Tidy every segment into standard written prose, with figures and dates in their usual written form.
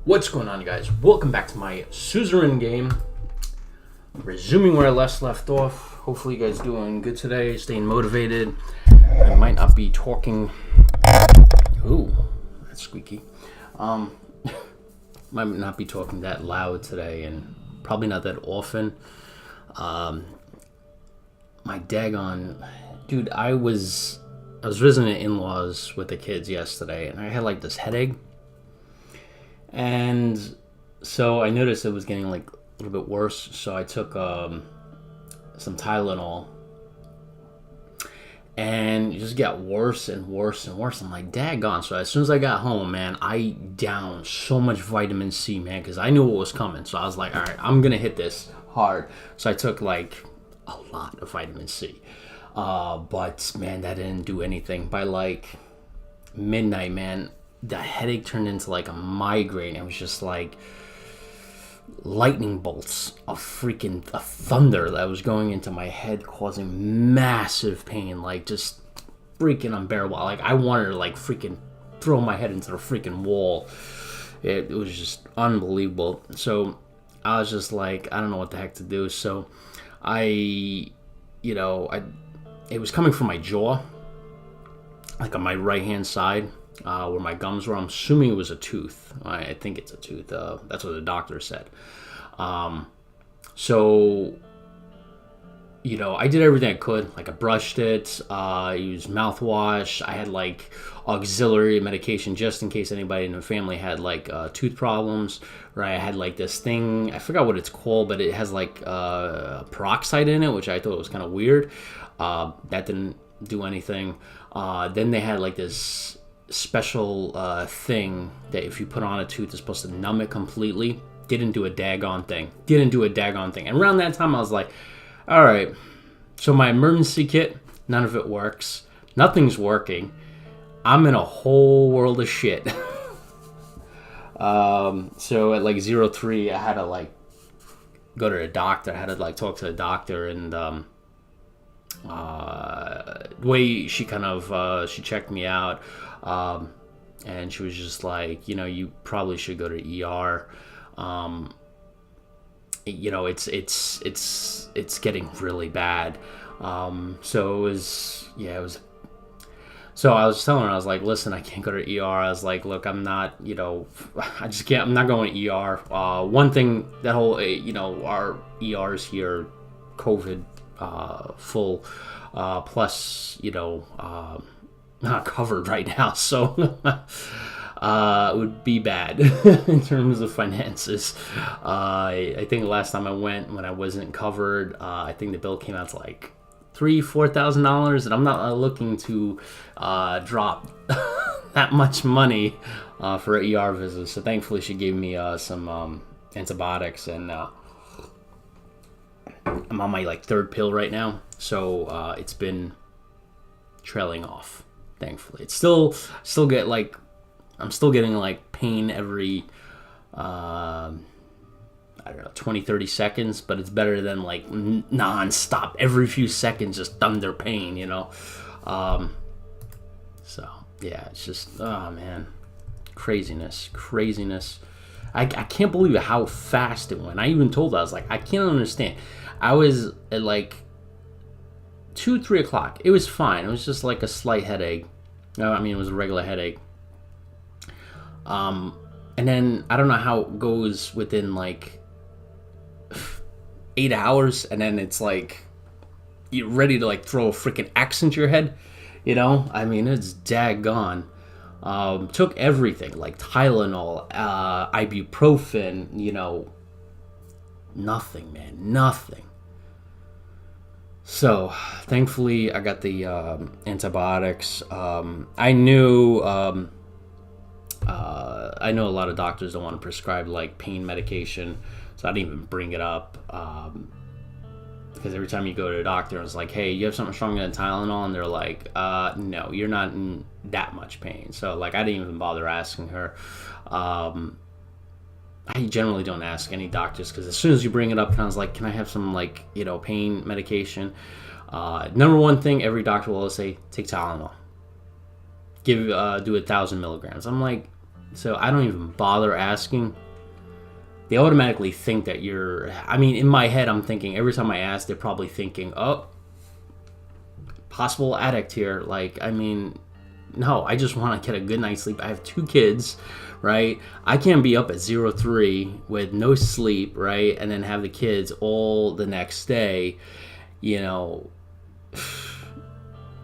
What's going on, you guys? Welcome back to my suzerain game. Resuming where I left off. Hopefully you guys doing good today, staying motivated. I might not be talking... Ooh, that's squeaky. Might not be talking that loud today, and probably not that often. My daggone... Dude, I was visiting in-laws with the kids yesterday, and I had like this headache. And so I noticed it was getting like a little bit worse. So I took some Tylenol, and it just got worse and worse and worse. I'm like, daggone. So as soon as I got home, man, I downed so much vitamin C, man, because I knew what was coming. So I was like, all right, I'm going to hit this hard. So I took like a lot of vitamin C. But, man, that didn't do anything. By like midnight, man, the headache turned into like a migraine. It was just like lightning bolts of thunder that was going into my head, causing massive pain, like just freaking unbearable. Like I wanted to like freaking throw my head into the freaking wall. It was just unbelievable. So I was just like, I don't know what the heck to do. So it was coming from my jaw, like on my right hand side. Where my gums were. I'm assuming it was a tooth. I think it's a tooth. That's what the doctor said. So, I did everything I could. Like I brushed it, used mouthwash. I had like auxiliary medication just in case anybody in the family had like tooth problems. Right? I had like this thing. I forgot what it's called, but it has like peroxide in it, which I thought was kind of weird. That didn't do anything. Then they had like this special thing that if you put on a tooth is supposed to numb it completely. Didn't do a daggone thing. And around that time I was like, all right, so my emergency kit, none of it works. Nothing's working. I'm in a whole world of shit. So at like 03 I had to like go to the doctor. I had to like talk to the doctor, and the way she kind of she checked me out, and she was just like, you probably should go to ER. It's getting really bad. So it was. So I was telling her, I was like, listen, I can't go to ER. I was like, look, I'm not, I just can't, I'm not going to ER. One thing, that whole, our ERs here, COVID, full, plus, not covered right now, so it would be bad in terms of finances. I think the last time I went, when I wasn't covered, I think the bill came out to like $4,000, and I'm not looking to drop that much money for an ER visit. So thankfully she gave me some antibiotics, and I'm on my like third pill right now, so it's been trailing off. Thankfully, it's still get like, I'm still getting like pain every I don't know, 20-30 seconds, but it's better than like non-stop every few seconds just thunder pain, so yeah, it's just, oh man, craziness. I can't believe how fast it went. I even told her, I was like, I can't understand. I was at like 2-3 o'clock. It was fine. It was just like a slight headache. I mean, it was a regular headache. And then I don't know how it goes within like 8 hours, and then it's like you're ready to like throw a freaking axe into your head. I mean, it's daggone. Took everything like Tylenol, ibuprofen. Nothing, man, nothing. So, thankfully, I got the antibiotics. I know a lot of doctors don't want to prescribe like pain medication, so I didn't even bring it up. Because every time you go to a doctor, it's like, hey, you have something stronger than Tylenol? And they're like, no, you're not in that much pain. So, like, I didn't even bother asking her. I generally don't ask any doctors, because as soon as you bring it up, kind of like, can I have some, like, pain medication? Number one thing, every doctor will always say, take Tylenol. Do 1,000 milligrams. I'm like, So I don't even bother asking. They automatically think that you're... I mean, in my head, I'm thinking, every time I ask, they're probably thinking, oh, possible addict here. Like, I mean, no, I just want to get a good night's sleep. I have 2 kids, right? I can't be up at 03 with no sleep, right? And then have the kids all the next day. You know,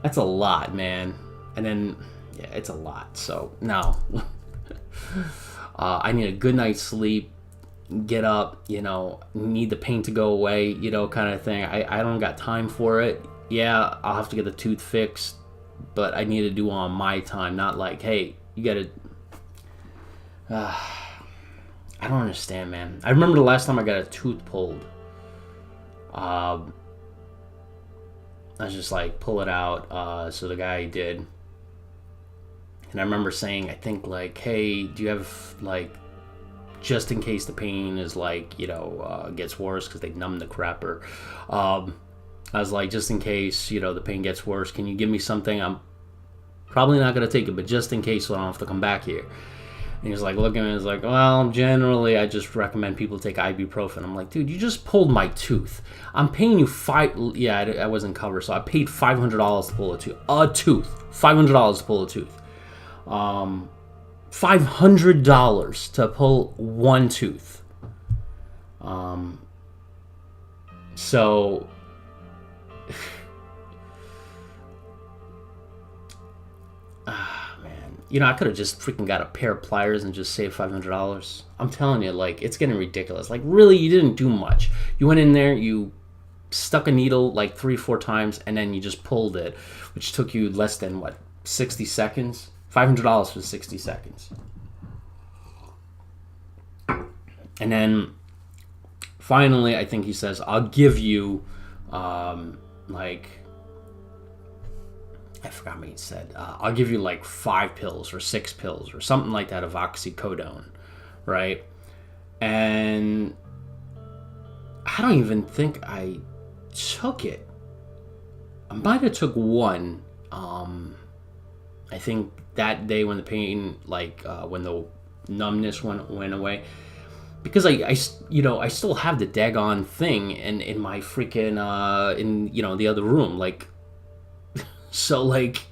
that's a lot, man. And then, yeah, it's a lot. So, no. I need a good night's sleep. Get up, you know, need the pain to go away, you know, kind of thing. I don't got time for it. Yeah, I'll have to get the tooth fixed, but I need to do on my time, not like, hey, you gotta... I don't understand, man. I remember the last time I got a tooth pulled. I was just like, pull it out. So the guy did. And I remember saying, I think, like, hey, do you have, like, just in case the pain is, like, you know, gets worse, because they numb the crapper. I was like, just in case, you know, the pain gets worse, can you give me something? I'm probably not going to take it, but just in case, so I don't have to come back here. And he was like, looking at me, he's like, well, generally, I just recommend people take ibuprofen. I'm like, dude, you just pulled my tooth. I'm paying you yeah, I wasn't covered, so I paid $500 to pull a tooth. $500 to pull a tooth. $500 to pull one tooth. So man, you know, I could have just freaking got a pair of pliers and just saved $500. I'm telling you, like, it's getting ridiculous. Like, really, you didn't do much. You went in there, you stuck a needle like 3-4 times, and then you just pulled it, which took you less than, what, 60 seconds? $500 for 60 seconds. And then finally, I think he says, I'll give you, like, I forgot what he said. I'll give you like 5 pills or 6 pills or something like that of oxycodone, right? And I don't even think I took it. I might have took one. I think that day when the pain, like, when the numbness went away, because I you know, I still have the daggone thing in my freaking in, you know, the other room, like, so, like,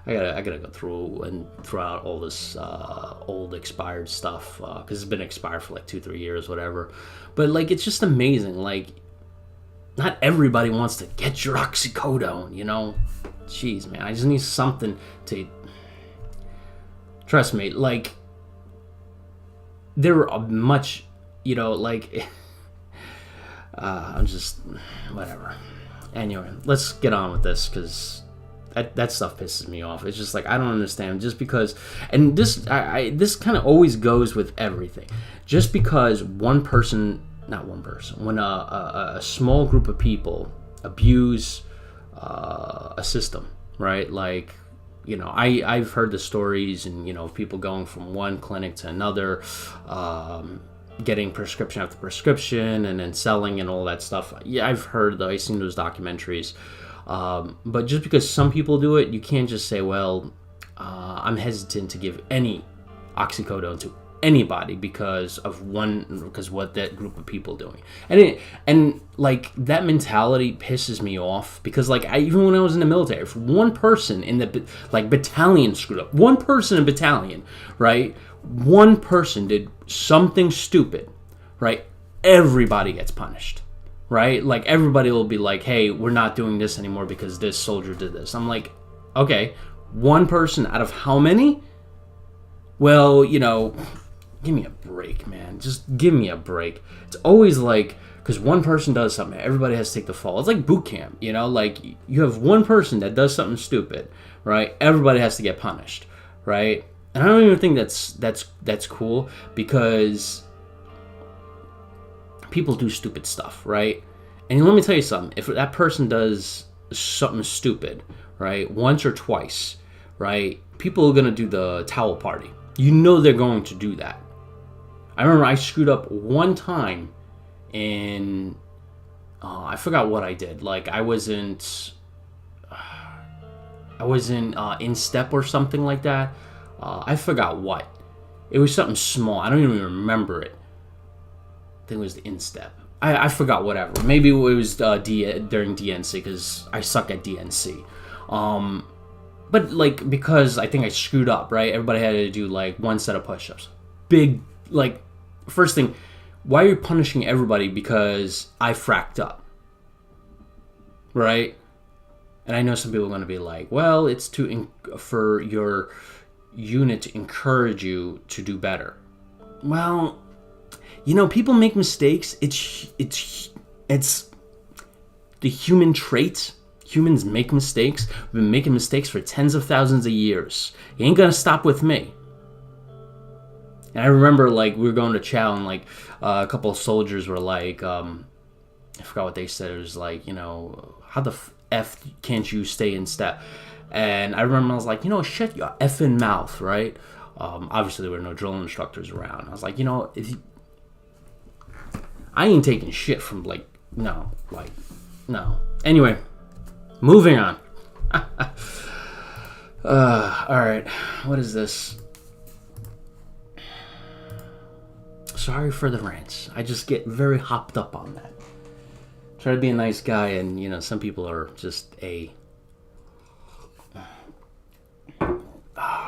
I gotta go through and throw out all this old expired stuff, because it's been expired for like 2-3 years, whatever. But, like, it's just amazing. Like, not everybody wants to get your oxycodone, you know. Jeez, man, I just need something to... Trust me, like, there are much, you know, like, I'm just, whatever. Anyway, let's get on with this, because that stuff pisses me off. It's just like, I don't understand, just because, and this kind of always goes with everything. Just because not one person, when a small group of people abuse a system, right? Like, you know, I've heard the stories, and, you know, people going from one clinic to another, getting prescription after prescription, and then selling and all that stuff. Yeah, I've seen those documentaries. But just because some people do it, you can't just say, well, I'm hesitant to give any oxycodone to anybody because what that group of people doing. And like, that mentality pisses me off, because, like, even when I was in the military, if one person in the, like, battalion screwed up, one person in battalion, right, one person did something stupid, right, everybody gets punished, right? Like, everybody will be like, hey, we're not doing this anymore because this soldier did this. I'm like, okay, one person out of how many? Well, you know, give me a break, man. Just give me a break. It's always like, because one person does something, everybody has to take the fall. It's like boot camp, you know? Like, you have one person that does something stupid, right? Everybody has to get punished, right? And I don't even think that's cool, because people do stupid stuff, right? And let me tell you something. If that person does something stupid, right, once or twice, right, people are going to do the towel party. You know they're going to do that. I remember I screwed up one time in, I forgot what I did. Like, I wasn't in step or something like that. I forgot what. It was something small. I don't even remember it. I think it was the instep. I forgot, whatever. Maybe it was during DNC, because I suck at DNC. But, like, because I think I screwed up, right? Everybody had to do, like, one set of push-ups. Big, like, first thing, why are you punishing everybody because I fracked up? Right? And I know some people are going to be like, well, it's for your unit to encourage you to do better. Well, people make mistakes. It's the human trait. Humans make mistakes. We've been making mistakes for tens of thousands of years. You ain't gonna stop with me. And I remember, like, we were going to chow, and, like, a couple of soldiers were like, I forgot what they said. It was like, how the F can't you stay in step? And I remember I was like, shut your effing mouth, right? Obviously, there were no drill instructors around. I was like, I ain't taking shit from, like, no. Anyway, moving on. Alright, what is this? Sorry for the rants. I just get very hopped up on that. Try to be a nice guy, and, some people are just it's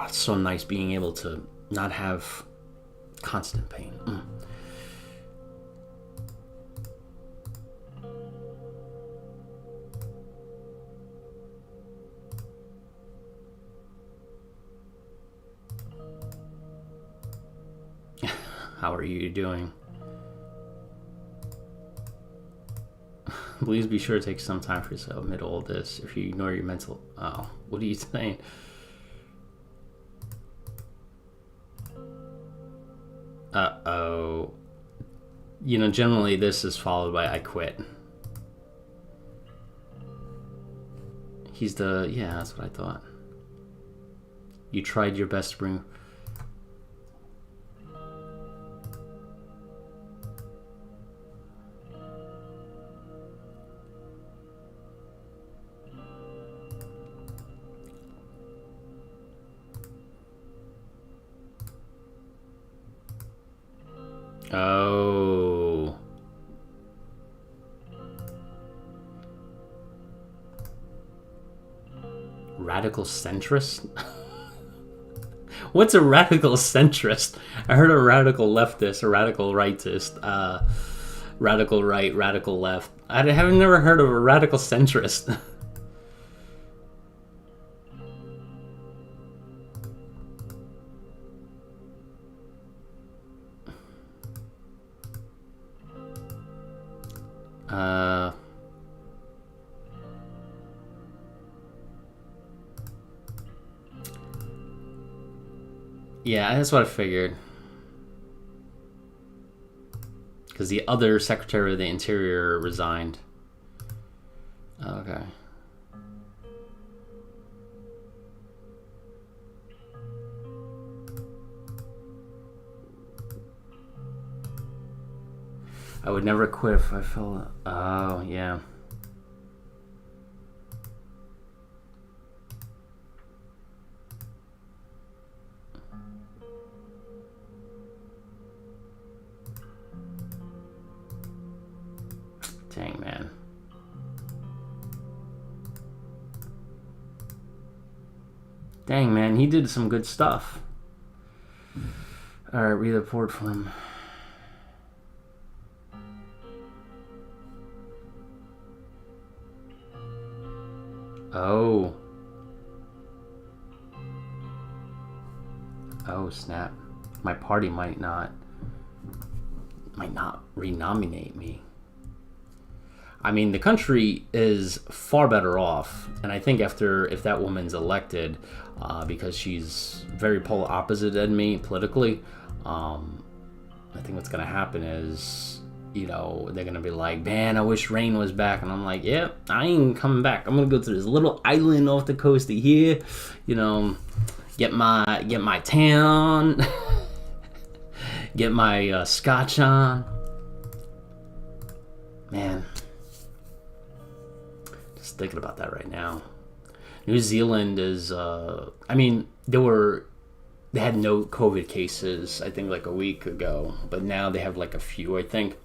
so nice being able to not have constant pain. How are you doing? Please be sure to take some time for yourself amid all this. If you ignore your mental... Oh, what are you saying? Uh-oh. Generally this is followed by I quit. He's the... Yeah, that's what I thought. You tried your best to bring... Oh. Radical centrist? What's a radical centrist? I heard a radical leftist, a radical rightist, radical right, radical left. I have never heard of a radical centrist. Yeah, that's what I figured. Because the other Secretary of the Interior resigned. Okay. I would never quit if I felt... Oh, yeah. Dang, man. Dang, man, he did some good stuff. Alright, read the report from... Oh. Oh, snap. My party might not renominate me. I mean, the country is far better off, and I think if that woman's elected, because she's very polar opposite than me politically, I think what's going to happen is, they're going to be like, man, I wish rain was back. And I'm like, yeah, I ain't coming back. I'm going to go to this little island off the coast of here, get my tan on, get my scotch on. Man. Thinking about that right now. New Zealand is there were they had no COVID cases, I think, like a week ago, but now they have like a few, I think.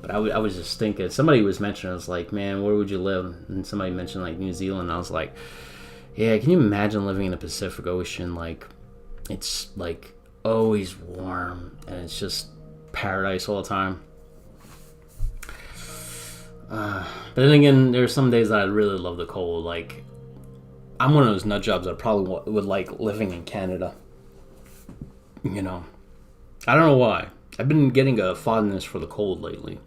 But I was just thinking, somebody was mentioning, I was like, man, where would you live? And somebody mentioned like New Zealand. I was like, yeah, can you imagine living in the Pacific Ocean? Like, it's like always warm and it's just paradise all the time. But then again, there's some days that I really love the cold. Like, I'm one of those nut jobs that probably would like living in Canada. You know, I don't know why. I've been getting a fondness for the cold lately.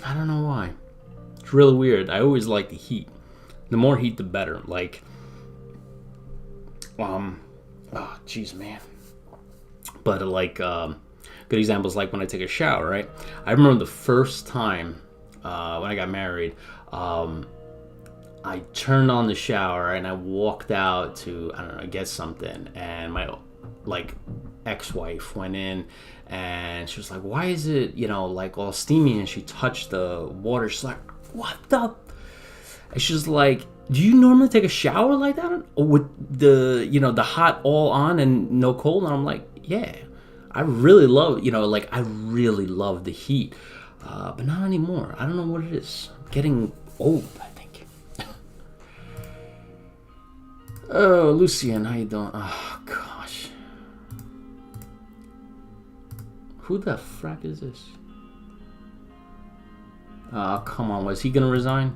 I don't know why. It's really weird. I always like the heat. The more heat, the better. Like, oh, jeez, man. But like, good examples like when I take a shower, right? I remember the first time when I got married, I turned on the shower and I walked out to, I don't know, get something, and my like ex-wife went in and she was like, why is it, like all steamy? And she touched the water. She's like, what the? And she's like, do you normally take a shower like that with the hot all on and no cold? And I'm like, yeah, I really love, I really love the heat, but not anymore. I don't know what it is. I'm getting old, I think. Oh, Lucian, how you doing? Oh gosh, who the frack is this? Oh, come on, was he gonna resign?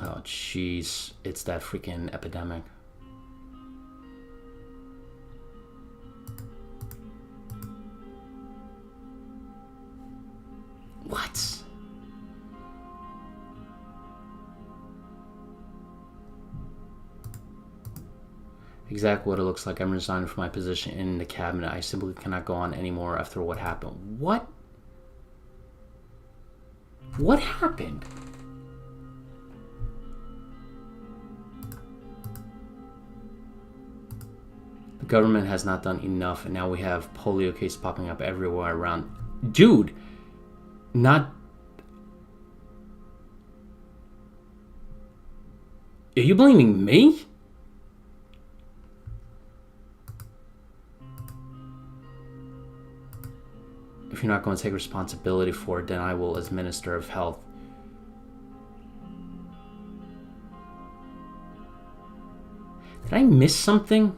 Oh, jeez. It's that freaking epidemic. What? Exactly what it looks like. I'm resigning from my position in the cabinet. I simply cannot go on anymore after what happened. What? What happened? The government has not done enough, and now we have polio cases popping up everywhere around. Dude, not... Are you blaming me? If you're not going to take responsibility for it, then I will as Minister of Health. Did I miss something?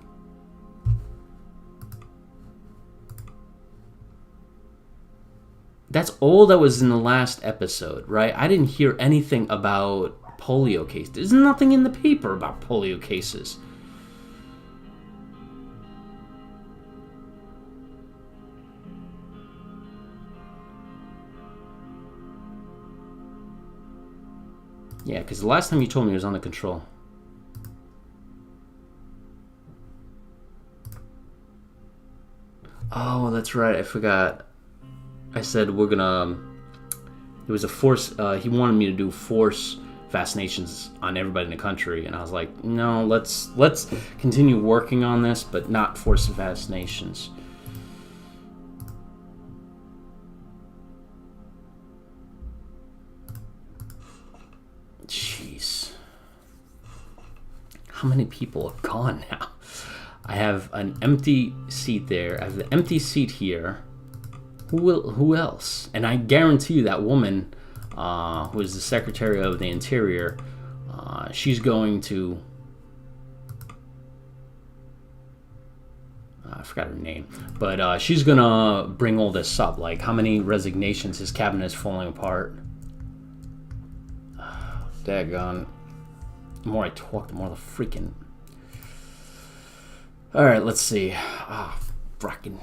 That's all that was in the last episode, right? I didn't hear anything about polio cases. There's nothing in the paper about polio cases. Yeah, because the last time you told me it was under control. Oh, that's right. I forgot. I said we're gonna... It was a force... he wanted me to do force vaccinations on everybody in the country, and I was like, no, let's continue working on this, but not force vaccinations. Jeez. How many people are gone now? I have an empty seat there. I have the empty seat here. Who else? And I guarantee you that woman, who is the Secretary of the Interior, she's going to... I forgot her name. But she's going to bring all this up. Like, how many resignations? His cabinet is falling apart. Daggone. The more I talk, the more the freaking... Alright, let's see. Ah, fracking...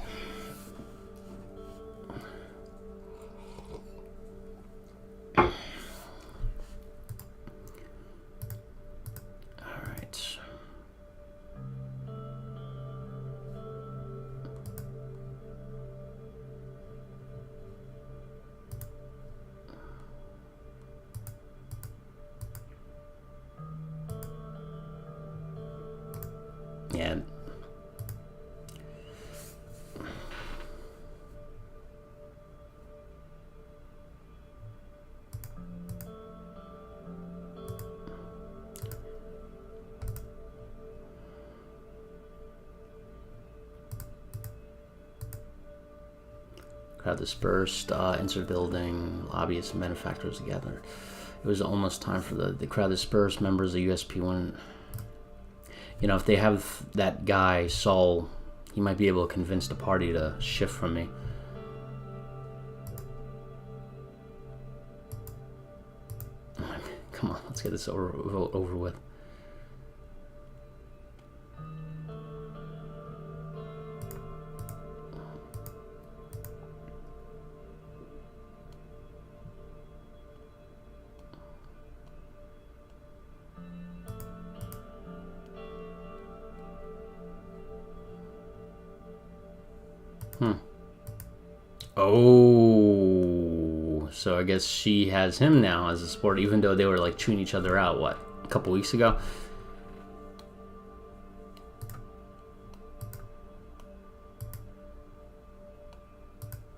Yeah. Crowd dispersed. Insert building. Lobbyists and benefactors gathered. It was almost time for the crowd dispersed. Members of USP went. You know, if they have that guy, Saul, he might be able to convince the party to shift from me. Come on, let's get this over with. Oh, so I guess she has him now as a supporter, even though they were like chewing each other out, what, a couple weeks ago?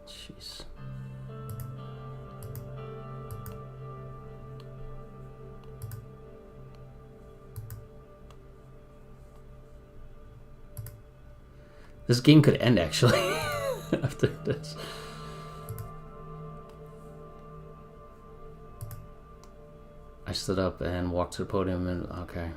Jeez. This game could end actually after this. I stood up and walked to the podium and okay.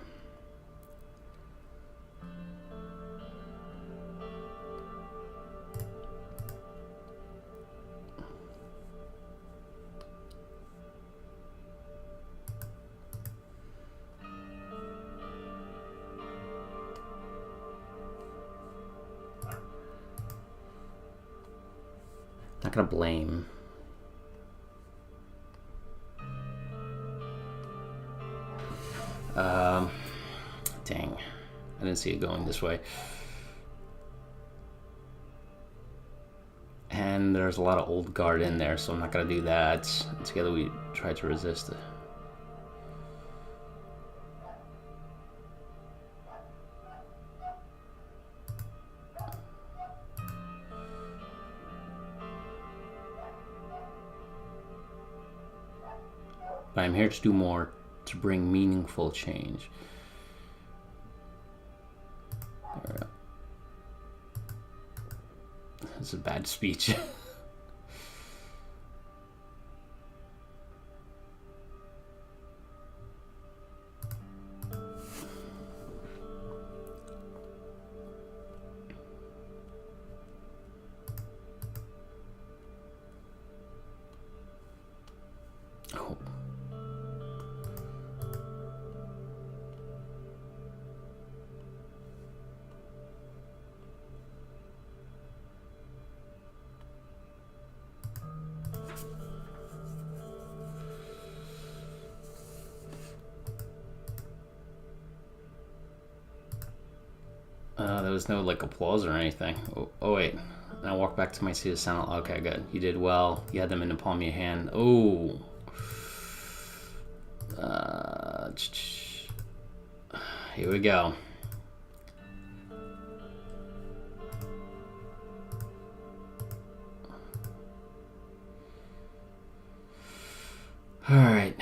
Not gonna blame. Dang, I didn't see it going this way. And there's a lot of old guard in there, so I'm not gonna do that. Together we try to resist it. But I'm here to do more, to bring meaningful change. That's a bad speech. Oh. There was no like applause or anything. Oh wait. And I walked back to my seat of sound. Okay, good. You did well. You had them in the palm of your hand. Oh. Here we go. All right.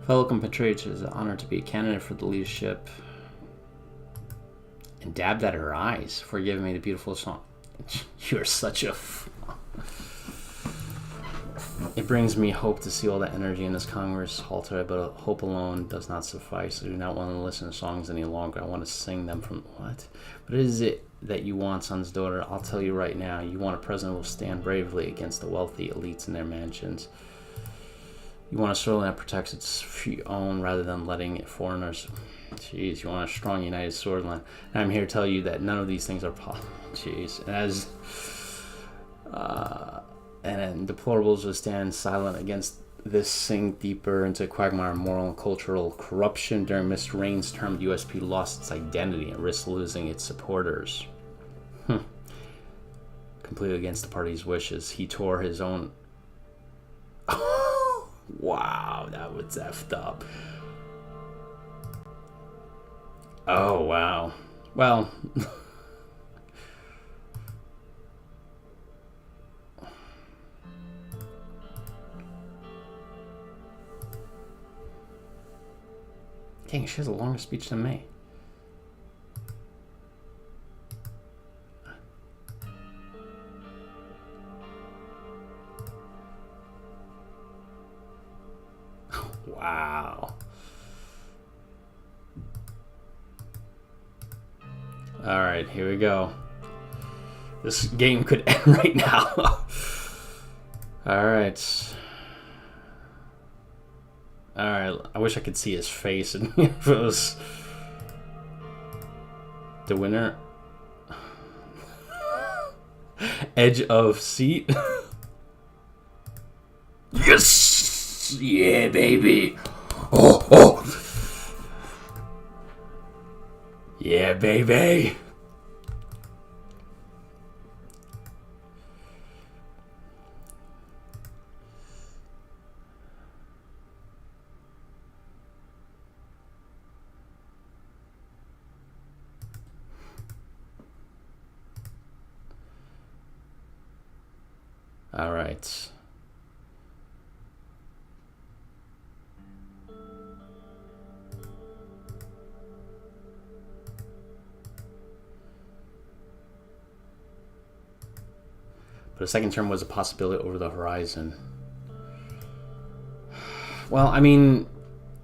Fellow compatriots, it is an honor to be a candidate for the leadership. And dabbed at her eyes for giving me the beautiful song. You're such a... It brings me hope to see all the energy in this Congress halter, but hope alone does not suffice. I do not want to listen to songs any longer. I want to sing them from... What? What is it that you want, son's daughter? I'll tell you right now. You want a president who will stand bravely against the wealthy elites in their mansions. You want a soil that protects its own rather than letting it foreigners... Jeez, you want a strong united swordland. And I'm here to tell you that none of these things are possible. Jeez. And as... and deplorables will stand silent against this, sink deeper into a quagmire of moral and cultural corruption. During Mr. Rain's term, the USP lost its identity and risked losing its supporters. Completely against the party's wishes. He tore his own... Wow, that was effed up. Oh, wow. Well... Dang, she has a longer speech than me. Alright, here we go. This game could end right now. Alright. Alright, I wish I could see his face and if it was the winner. Edge of seat. Yes! Yeah, baby. Oh, oh. Yeah, baby. All right. But a second term was a possibility over the horizon. Well, I mean,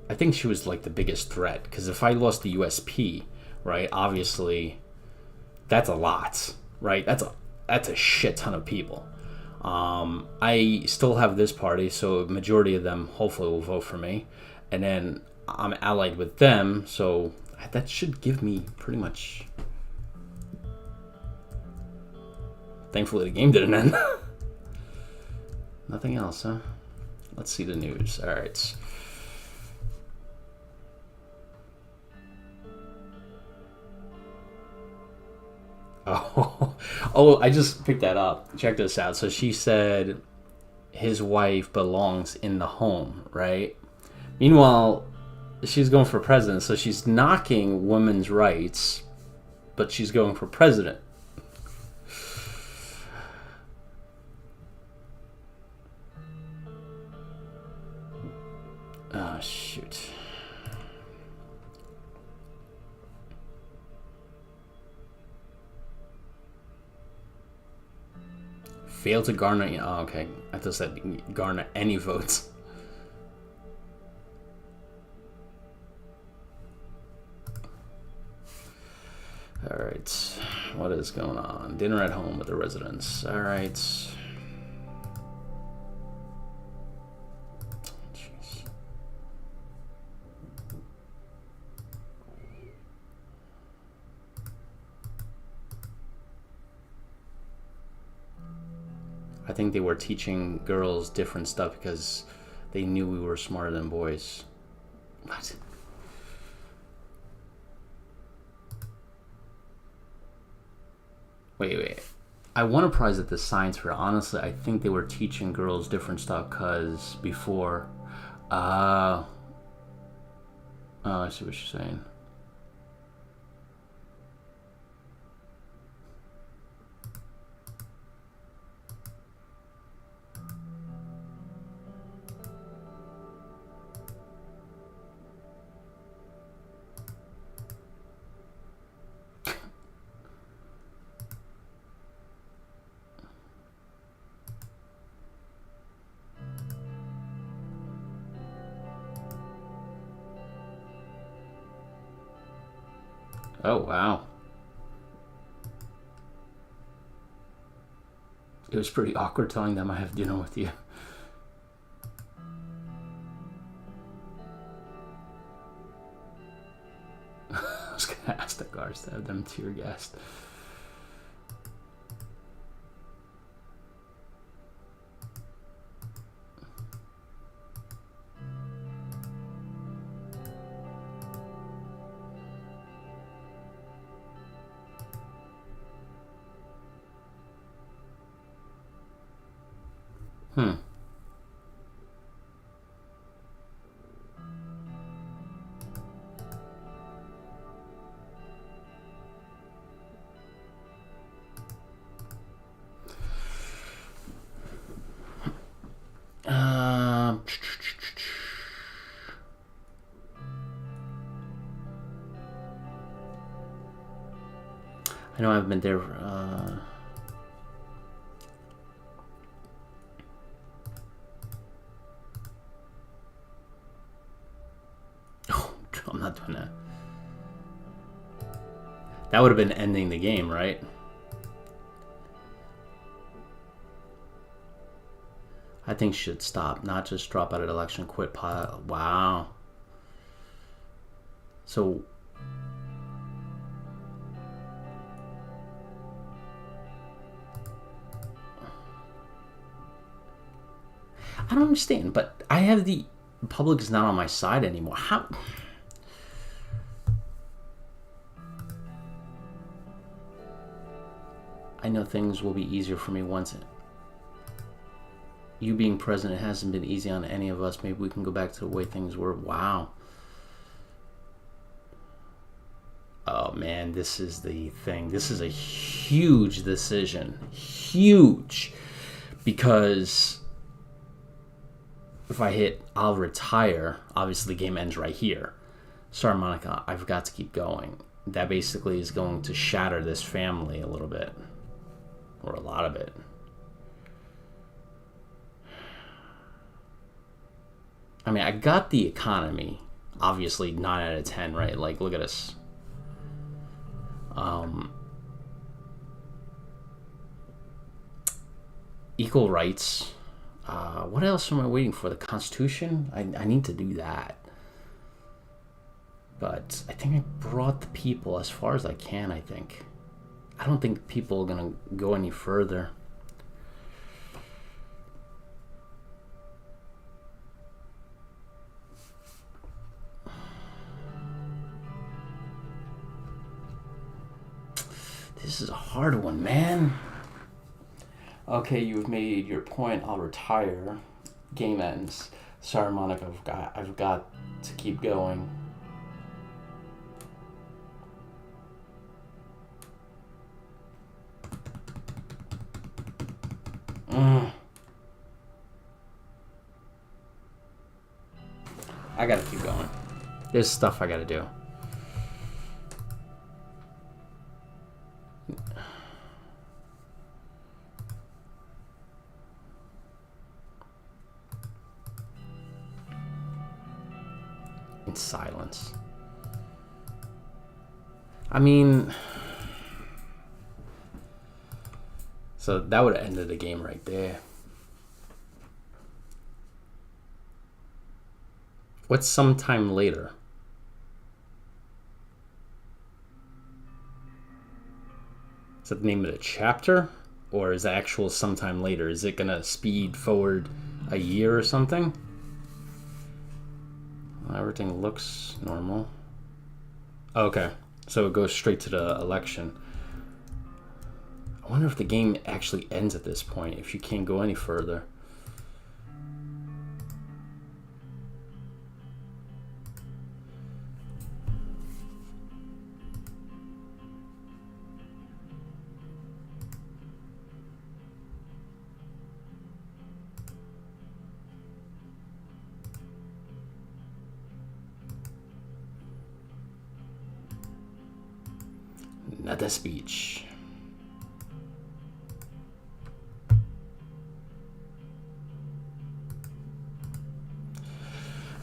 I think she was like the biggest threat because if I lost the USP, right, obviously that's a lot, right? That's a shit ton of people. I still have this party, so a majority of them hopefully will vote for me. And then I'm allied with them, so that should give me pretty much... Thankfully the game didn't end. Nothing else, huh? Let's see the news. Alright. Oh, I just picked that up. Check this out. So she said his wife belongs in the home, right? Meanwhile, she's going for president, so she's knocking women's rights, but she's going for president. Oh, shoot. Fail to garner... Oh, okay. I just said garner any votes. Alright. What is going on? Dinner at home with the residents. Alright. I think they were teaching girls different stuff because they knew we were smarter than boys. What? Wait. I won a prize at the science fair. Honestly, I think they were teaching girls different stuff because before... oh, I see what you're saying. Oh, wow. It was pretty awkward telling them I have dinner with you. I was going to ask the guards to have them tear gassed. I know I've been there. Oh, I'm not doing that. That would have been ending the game, right? I think should stop, not just drop out of election, quit pile. Wow. So I don't understand, but I have the public is not on my side anymore. How? I know things will be easier for me once you being president hasn't been easy on any of us. Maybe we can go back to the way things were. Wow. Oh man, this is the thing. This is a huge decision. Huge. Because if I hit I'll retire, obviously the game ends right here. Sorry, Monica, I've got to keep going. That basically is going to shatter this family a little bit. Or a lot of it. I mean, I got the economy. Obviously, 9 out of 10, right? Like, look at us. Equal rights. What else am I waiting for? The Constitution? I need to do that. But I think I brought the people as far as I can, I think. I don't think people are going to go any further. This is a hard one, man. Okay, you've made your point. I'll retire. Game ends. Sorry, Monica. I've got to keep going. I gotta keep going. There's stuff I gotta do. In silence. I mean, so that would have ended the game right there. What's sometime later? Is that the name of the chapter? Or is it actual sometime later? Is it gonna speed forward a year or something? Everything looks normal. Okay, so it goes straight to the election. I wonder if the game actually ends at this point, if you can't go any further. Not the speech.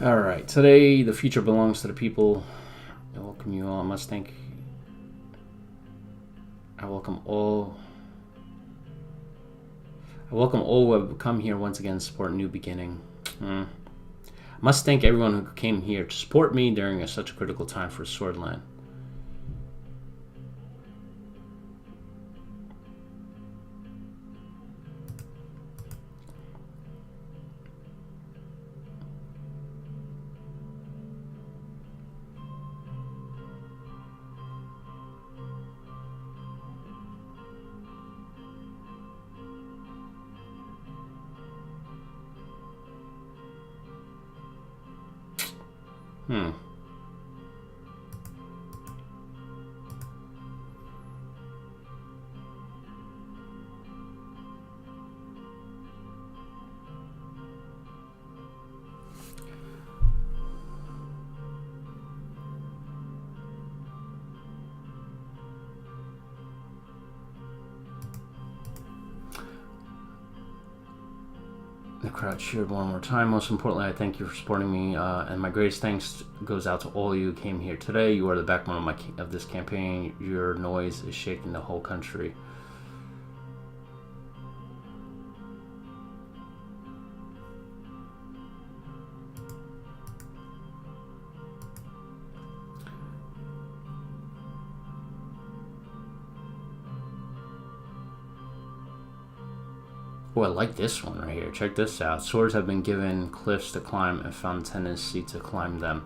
All right. Today, the future belongs to the people. I welcome you all. I must thank. I welcome all. I welcome all who have come here once again to support a new beginning. I must thank everyone who came here to support me during such a critical time for Swordland. crowd cheered one more time. Most importantly, I thank you for supporting me, and my greatest thanks goes out to all you who came here today. You are the backbone of this campaign. Your noise is shaking the whole country. Oh, I like this one right here. Check this out. Swords have been given cliffs to climb and found tendency to climb them.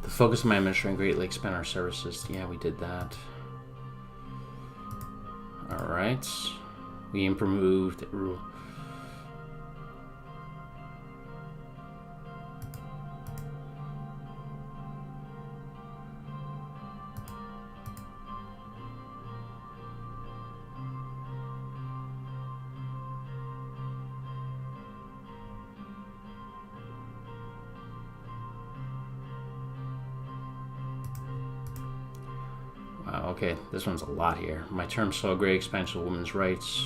The focus of my administration greatly expand our services. Yeah, we did that. Alright. We improved. Okay, this one's a lot here. My term saw a great expansion of women's rights.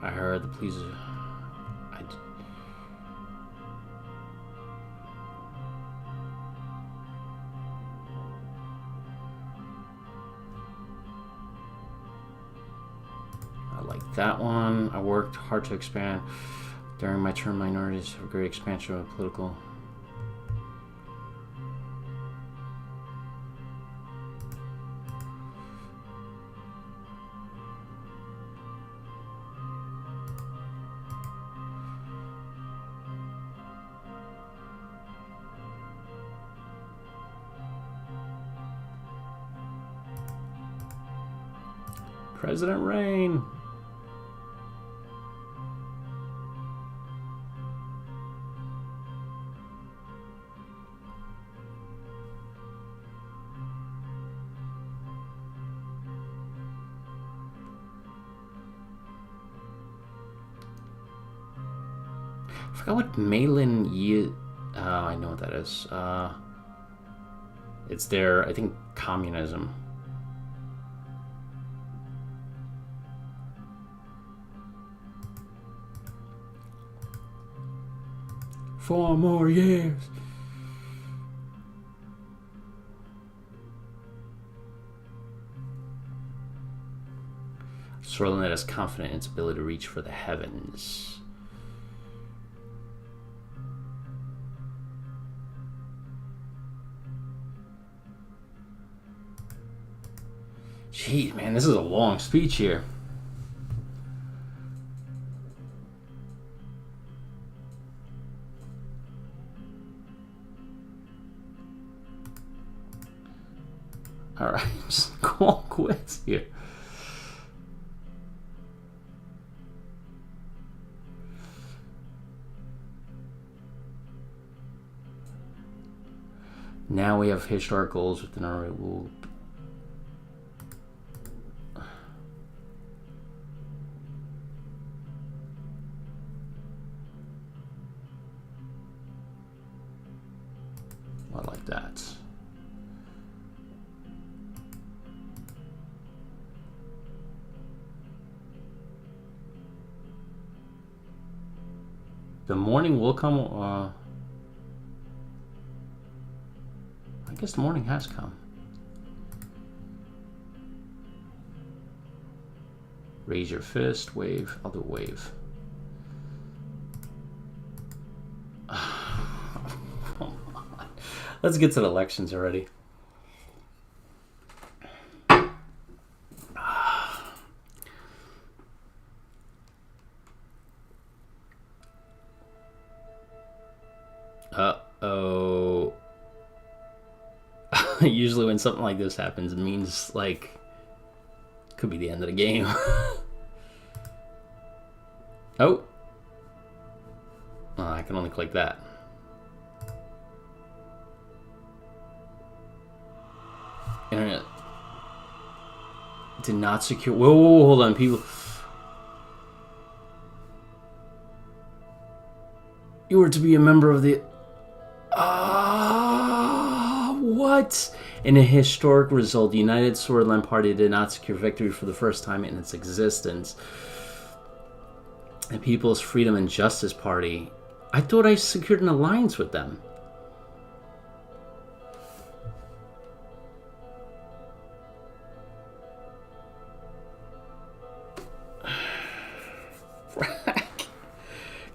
I heard the pleas. I like that one. I worked hard to expand. During my term, minorities have a great expansion of political. President Rain. I forgot what Malin Yi. I know what that is. It's their, I think, communism. Four more years. Sorlin is confident in its ability to reach for the heavens. Jeez, man, this is a long speech here. Alright, just call quits here. Now we have historic goals within our rule. I like that. The morning will come. I guess the morning has come. Raise your fist, wave, other wave. Let's get to the elections already. Uh-oh. Usually when something like this happens, it means, like, could be the end of the game. Oh. I can only click that. Internet did not secure. Whoa, hold on, people. You were to be a member of the. What? In a historic result, the United Swordland Party did not secure victory for the first time in its existence. The People's Freedom and Justice Party. I thought I secured an alliance with them.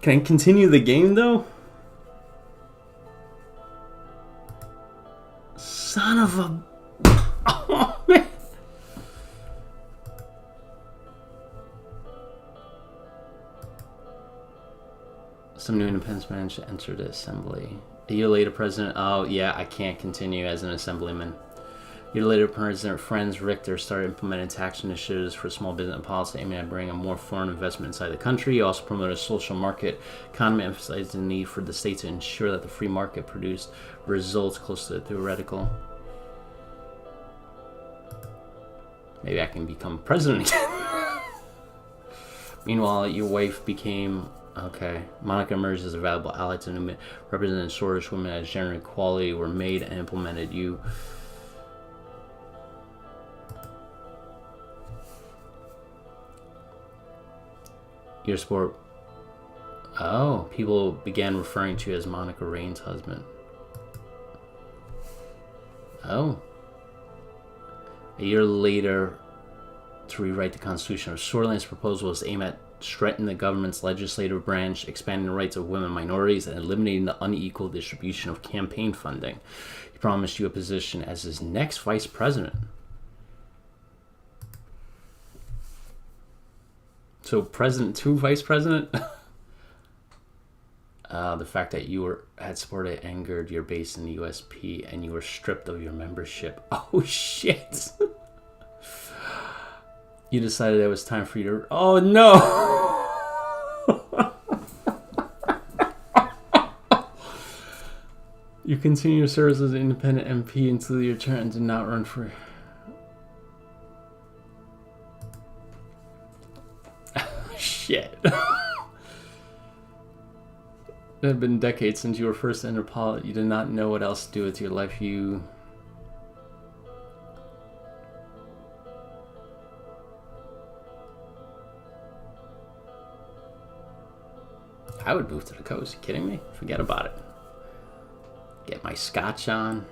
Can I continue the game, though? Son of a... Oh, man. Some new independence manager entered the assembly. A year later, President... Oh, yeah, I can't continue as an assemblyman. A year later, President Franz Richter started implementing tax initiatives for small business policy aiming at bringing more foreign investment inside the country. He also promoted a social market economy, emphasizing the need for the state to ensure that the free market produced results close to the theoretical. Maybe I can become president again. Meanwhile, your wife became... Okay. Monica emerged as a valuable ally to the representing shortish women as gender equality were made and implemented. You... Your sport. Oh, people began referring to you as Monica Rain's husband. Oh. A year later, to rewrite the Constitution of Swordland's proposal was aimed at strengthening the government's legislative branch, expanding the rights of women minorities, and eliminating the unequal distribution of campaign funding. He promised you a position as his next vice president. So president to vice president? The fact that you had supported angered your base in the USP and you were stripped of your membership. Oh, shit. You decided it was time for you to... Oh, no. You continue your service as an independent MP until your turn and did not run for... Shit. It had been decades since you were first entered politics. You did not know what else to do with your life. You... I would move to the coast. You kidding me? Forget about it. Get my scotch on.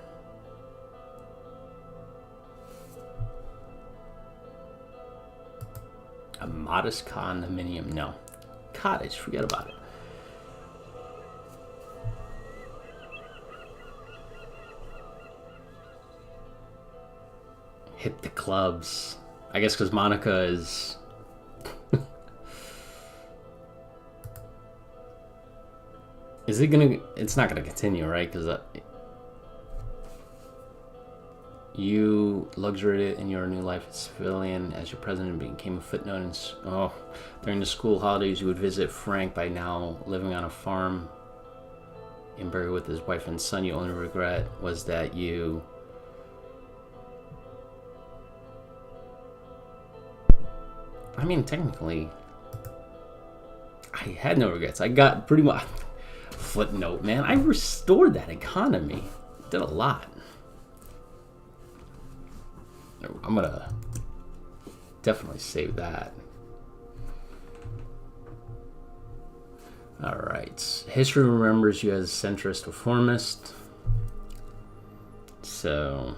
A modest condominium. No. Cottage. Forget about it. Hit the clubs. I guess because Monica is... Is it gonna... It's not gonna continue, right? Because you luxuriated in your new life as a civilian as your president became a footnote. And, during the school holidays, you would visit Frank, by now living on a farm in Bury with his wife and son. Your only regret was that you... I mean, technically, I had no regrets. I got pretty much... Footnote, man. I restored that economy. Did a lot. I'm gonna definitely save that. Alright. History remembers you as a centrist reformist. So...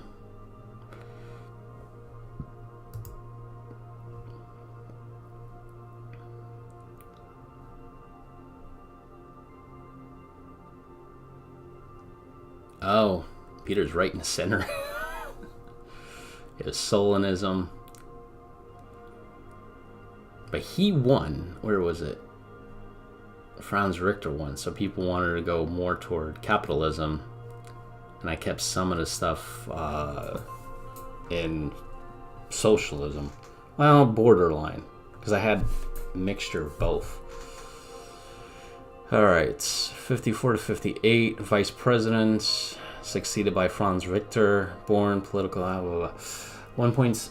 Oh, Peter's right in the center. His Solinism. But he won. Where was it? Franz Richter won. So people wanted to go more toward capitalism. and I kept some of the stuff in socialism. Well, borderline, because I had a mixture of both. All right, 54 to 58, vice president, succeeded by Franz Richter, born political, blah, blah, blah. 1 point.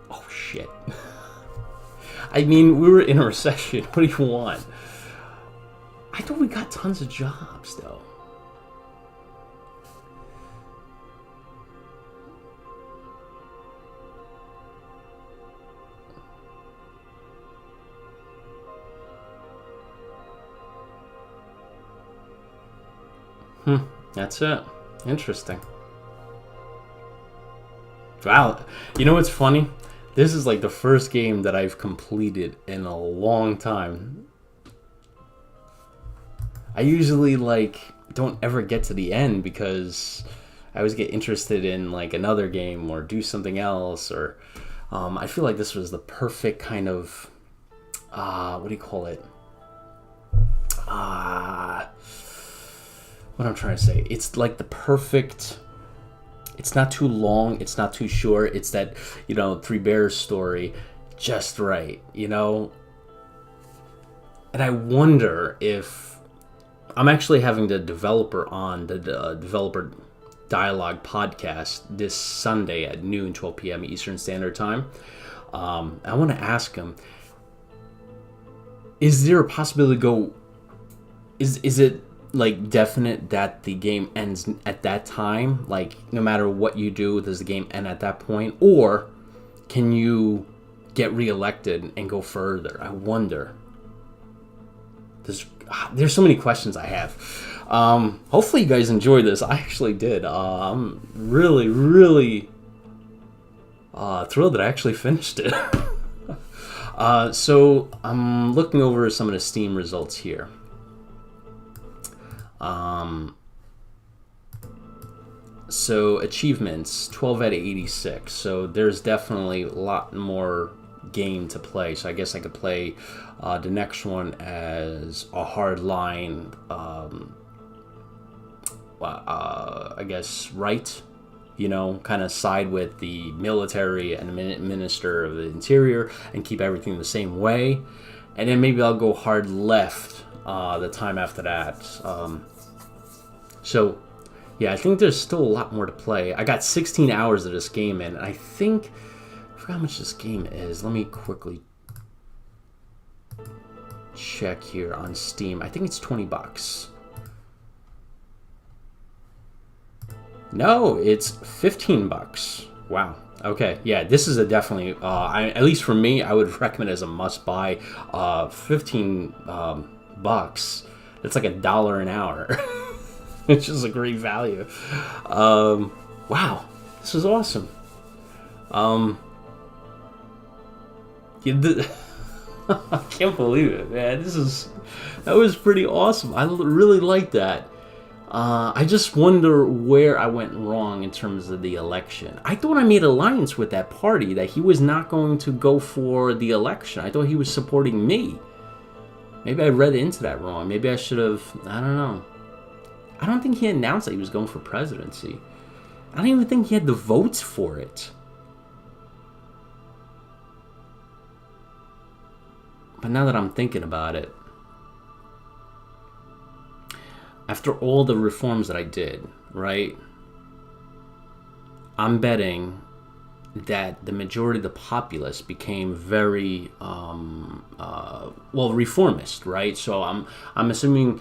Oh shit. I mean, we were in a recession. What do you want? I thought we got tons of jobs, though. That's it. Interesting. Wow. You know what's funny? This is like the first game that I've completed in a long time. I usually like don't ever get to the end because I always get interested in like another game or do something else, or I feel like this was the perfect kind of what do you call it? What I'm trying to say, it's like the perfect. It's not too long. It's not too short. It's that, you know, Three Bears story, just right, you know. And I wonder if I'm actually having the developer on the developer dialogue podcast this Sunday at noon, 12 p.m. Eastern Standard Time. I want to ask him: is there a possibility to go? Is it like definite that the game ends at that time? Like no matter what you do, does the game end at that point, or can you get reelected and go further? I wonder. There's so many questions I have. Hopefully you guys enjoyed this. I actually did. I'm really thrilled that I actually finished it. So I'm looking over some of the Steam results here. So achievements, 12 out of 86. So there's definitely a lot more game to play. So I guess I could play the next one as a hard line, I guess, right? You know, kind of side with the military and the minister of the interior and keep everything the same way. And then maybe I'll go hard left the time after that. So, yeah, I think there's still a lot more to play. I got 16 hours of this game in, and I forgot how much this game is. Let me quickly check here on Steam. I think it's $20. No, it's $15. Wow. Okay, yeah, this is a definitely, at least for me, I would recommend it as a must-buy. 15 bucks. That's like $1 an hour. Which is a great value. Wow, this is awesome. I can't believe it, man. That was pretty awesome. I really like that. I just wonder where I went wrong in terms of the election. I thought I made alliance with that party, that he was not going to go for the election. I thought he was supporting me. Maybe I read into that wrong. Maybe I should have, I don't know. I don't think he announced that he was going for presidency. I don't even think he had the votes for it. But now that I'm thinking about it, after all the reforms that I did, right, I'm betting that the majority of the populace became very, reformist, right? So I'm assuming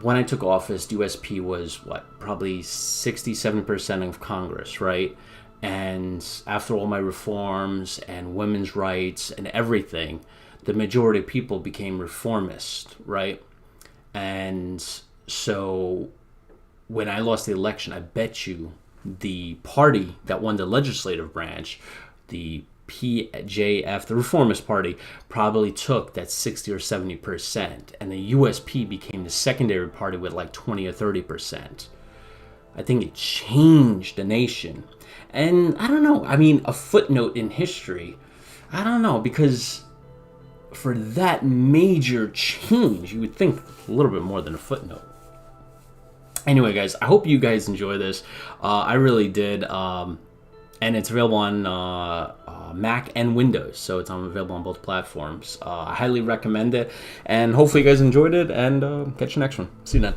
when I took office, USP was probably 67% of Congress, right? And after all my reforms and women's rights and everything, the majority of people became reformist, right? And so when I lost the election, I bet you the party that won the legislative branch, the PJF, the Reformist Party, probably took that 60 or 70%, and the USP became the secondary party with like 20 or 30%. I think it changed the nation. And I don't know, I mean, a footnote in history, I don't know, because for that major change, you would think a little bit more than a footnote. Anyway, guys, I hope you guys enjoy this. I really did. And it's available on Mac and Windows, so it's available on both platforms. I highly recommend it, and hopefully you guys enjoyed it, and catch you next one. See you then.